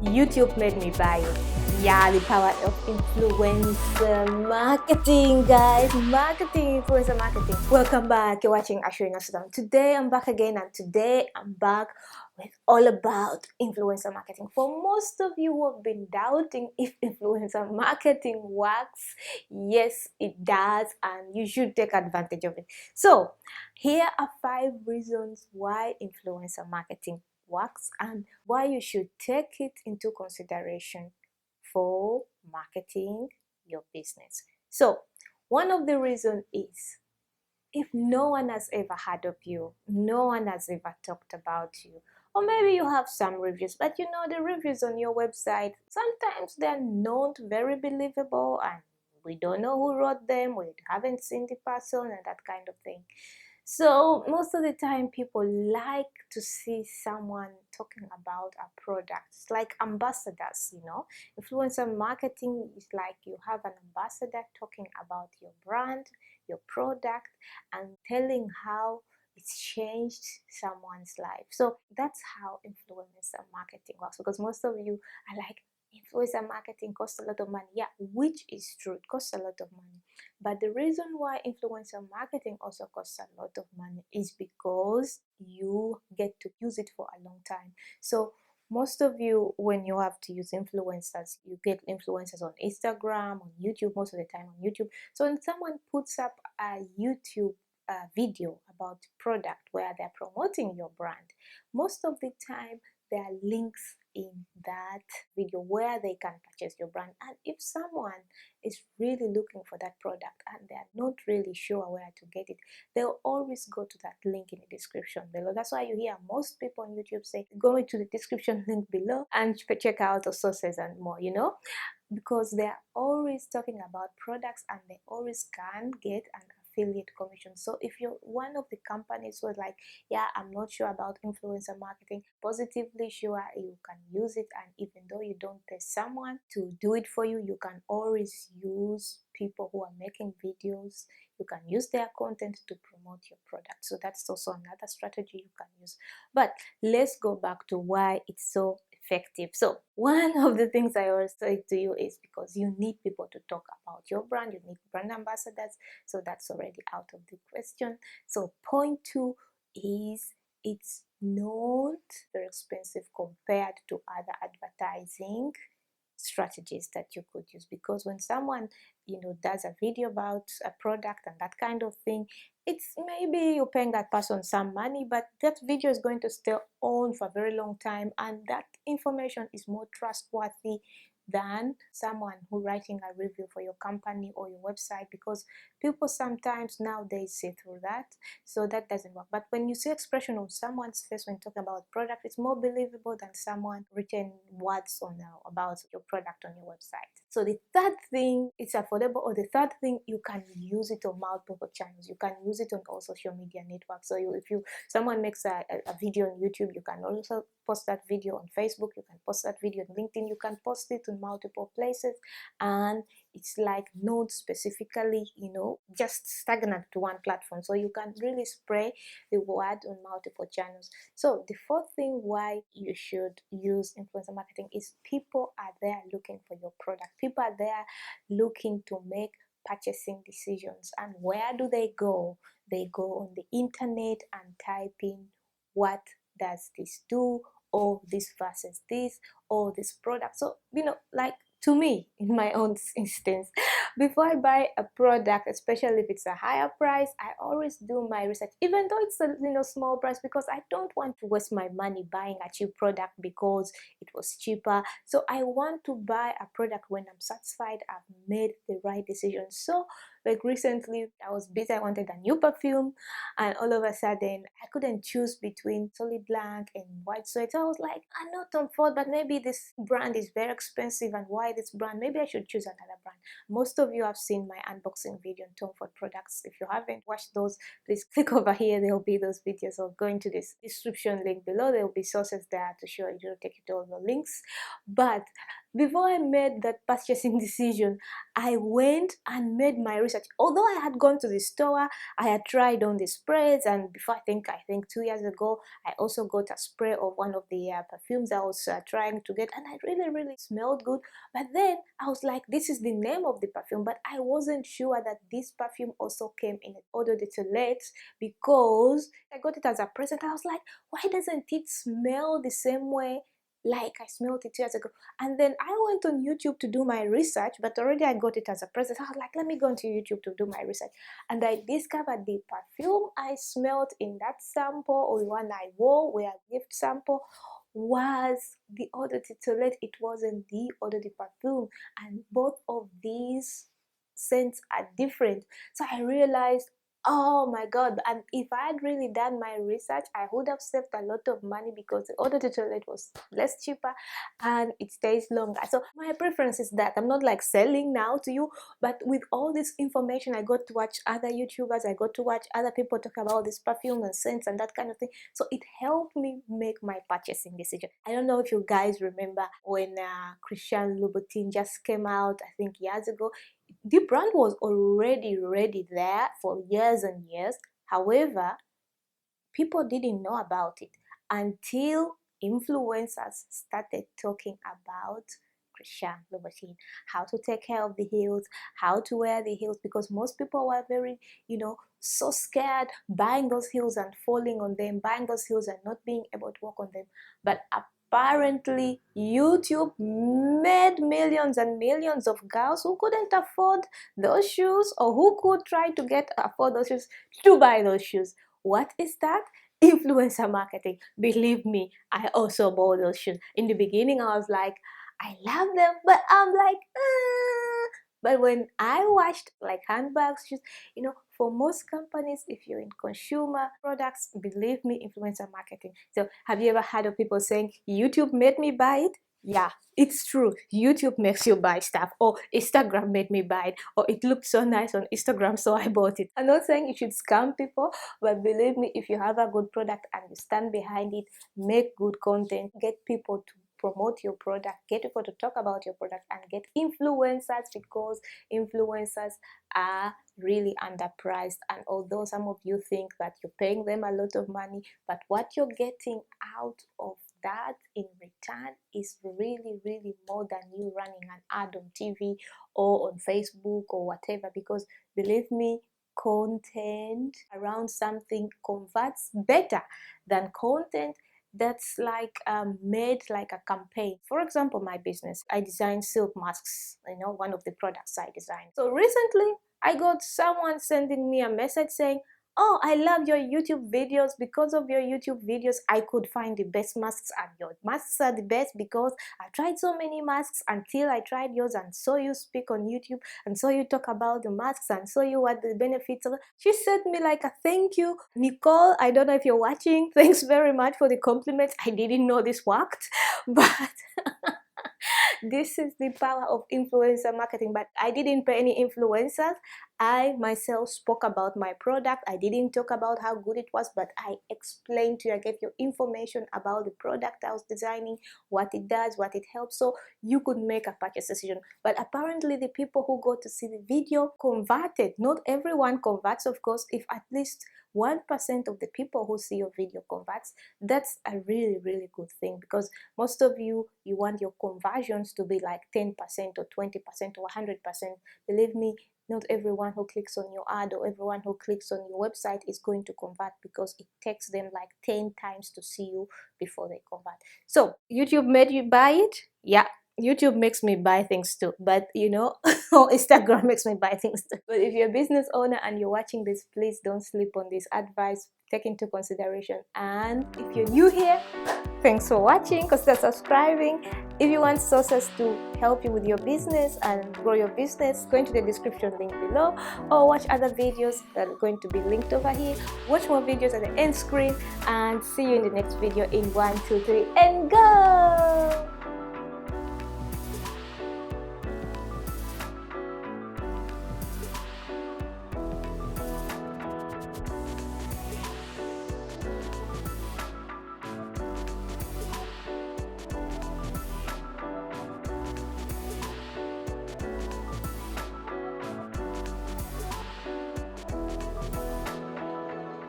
YouTube made me buy it. Yeah, the power of influencer marketing, guys. Marketing, influencer marketing. Welcome back. You're watching Ashwin Sudan. Today I'm back again, and today I'm back with all about influencer marketing. For most of you who have been doubting if influencer marketing works, yes, it does, and you should take advantage of it. So, here are 5 reasons why influencer marketing works and why you should take it into consideration for marketing your business. So, one of the reasons is if no one has ever heard of you, no one has ever talked about you, or maybe you have some reviews, but you know the reviews on your website, sometimes they're not very believable and we don't know who wrote them, we haven't seen the person and that kind of thing. So most of the time people like to see someone talking about a product. It's like ambassadors, you know. Influencer marketing is like you have an ambassador talking about your brand, your product, and telling how it's changed someone's life. So that's how influencer marketing works, because most of you are like, influencer marketing costs a lot of money. Yeah, which is true, it costs a lot of money. But the reason why influencer marketing also costs a lot of money is because you get to use it for a long time. So most of you, when you have to use influencers, you get influencers on Instagram, on YouTube, most of the time on YouTube. So when someone puts up a YouTube video about product where they're promoting your brand, most of the time there are links in that video where they can purchase your brand. And if someone is really looking for that product and they're not really sure where to get it, they'll always go to that link in the description below. That's why you hear most people on YouTube say, go into the description link below and check out the sources and more, you know, because they're always talking about products and they always can get an affiliate commission. So if you're one of the companies who are like, yeah, I'm not sure about influencer marketing, positively sure you can use it, and even though you don't pay someone to do it for you, you can always use people who are making videos. You can use their content to promote your product. So that's also another strategy you can use. But let's go back to why it's so effective. So one of the things I always say to you is because you need people to talk about your brand, you need brand ambassadors. So that's already out of the question. So point 2 is it's not very expensive compared to other advertising strategies that you could use, because when someone, you know, does a video about a product and that kind of thing, it's maybe you're paying that person some money, but that video is going to stay on for a very long time, and that information is more trustworthy than someone who writing a review for your company or your website, because people sometimes nowadays see through that. So that doesn't work. But when you see expression on someone's face when talking about product, it's more believable than someone written words on about your product on your website. So the third thing, it's affordable. Or the third thing, you can use it on multiple channels. You can use it on all social media networks. So if someone makes a video on YouTube, you can also post that video on Facebook, you can post that video on LinkedIn, you can post it in multiple places, and it's like not specifically, you know, just stagnant to one platform. So you can really spray the word on multiple channels. So the fourth thing why you should use influencer marketing is people are there looking for your product. People are there looking to make purchasing decisions. And where do they go? They go on the internet and type in, what does this do, or this versus this, or this product. So, you know, like, to me, in my own instance, before I buy a product, especially if it's a higher price, I always do my research, even though it's a, you know, small price, because I don't want to waste my money buying a cheap product because it was cheaper. So I want to buy a product when I'm satisfied I've made the right decision. So like recently I was busy, I wanted a new perfume, and all of a sudden I couldn't choose between Solid Blanc and White Sweat. So I was like, I know Tom Ford, but maybe this brand is very expensive, and why this brand? Maybe I should choose another brand. Most of you have seen my unboxing video on Tom Ford products. If you haven't watched those, please click over here. There will be those videos, or go into this description link below. There will be sources there to show you, to take you to all the links. But before I made that purchasing decision, I went and made my research. Although I had gone to the store, I had tried on the sprays, and before I think 2 years ago, I also got a spray of one of the perfumes I was trying to get, and I really smelled good. But then I was like, this is the name of the perfume, but I wasn't sure that this perfume also came in eau de toilette, because I got it as a present. I was like, why doesn't it smell the same way like I smelled it 2 years ago? And then I went on YouTube to do my research, but already I got it as a present. I was like, let me go onto YouTube to do my research. And I discovered the perfume I smelled in that sample, or the one I wore, where a gift sample, was the eau de toilette. It wasn't the eau de perfume. And both of these scents are different. So I realized, oh my god, and if I had really done my research, I would have saved a lot of money, because the eau de toilette was less cheaper and it stays longer. So my preference is that. I'm not like selling now to you, but with all this information, I got to watch other YouTubers, I got to watch other people talk about this perfume and scents and that kind of thing. So it helped me make my purchasing decision. I don't know if you guys remember when Christian Louboutin just came out, I think years ago. The brand was already there for years and years. However, people didn't know about it until influencers started talking about Christian Louboutin, how to take care of the heels, how to wear the heels, because most people were very, so scared buying those heels and falling on them, buying those heels and not being able to walk on them. But apparently, YouTube made millions and millions of girls who couldn't afford those shoes, or who could try to afford those shoes, to buy those shoes. What is that? Influencer marketing. Believe me, I also bought those shoes. In the beginning, I was like, I love them, but I'm like, But when I watched like handbags, shoes, for most companies, if you're in consumer products, believe me, influencer marketing. So have you ever heard of people saying, YouTube made me buy it? Yeah, it's true. YouTube makes you buy stuff, or Instagram made me buy it, or it looked so nice on Instagram, so I bought it. I'm not saying you should scam people, but believe me, if you have a good product and you stand behind it, make good content, get people to promote your product, get people to talk about your product, and get influencers, because influencers are really underpriced. And although some of you think that you're paying them a lot of money, but what you're getting out of that in return is really more than you running an ad on TV or on Facebook or whatever. Because believe me, content around something converts better than content that's like made like a campaign. For example, my business, I design silk masks, one of the products I designed. So recently I got someone sending me a message saying, oh, I love your YouTube videos. Because of your YouTube videos, I could find the best masks, and your masks are the best because I tried so many masks until I tried yours and saw you speak on YouTube and saw you talk about the masks and saw you what the benefits of it. She sent me like a thank you. Nicole, I don't know if you're watching. Thanks very much for the compliment. I didn't know this worked, but this is the power of influencer marketing. But I didn't pay any influencers. I myself spoke about my product. I didn't talk about how good it was, but I explained to you, I gave you information about the product I was designing, what it does, what it helps, so you could make a purchase decision. But apparently the people who go to see the video converted. Not everyone converts, of course. If at least 1% of the people who see your video converts, that's a really good thing, because most of you want your conversions to be like 10% or 20% or 100%. Believe me, not everyone who clicks on your ad or everyone who clicks on your website is going to convert, because it takes them like 10 times to see you before they convert. So YouTube made you buy it? Yeah, YouTube makes me buy things too, but or Instagram makes me buy things too. But if you're a business owner and you're watching this, please don't sleep on this advice. Take into consideration. And if you're new here, thanks for watching. Consider subscribing. If you want sources to help you with your business and grow your business, go into the description link below, or watch other videos that are going to be linked over here. Watch more videos at the end screen, and see you in the next video in 1, 2, 3, and go!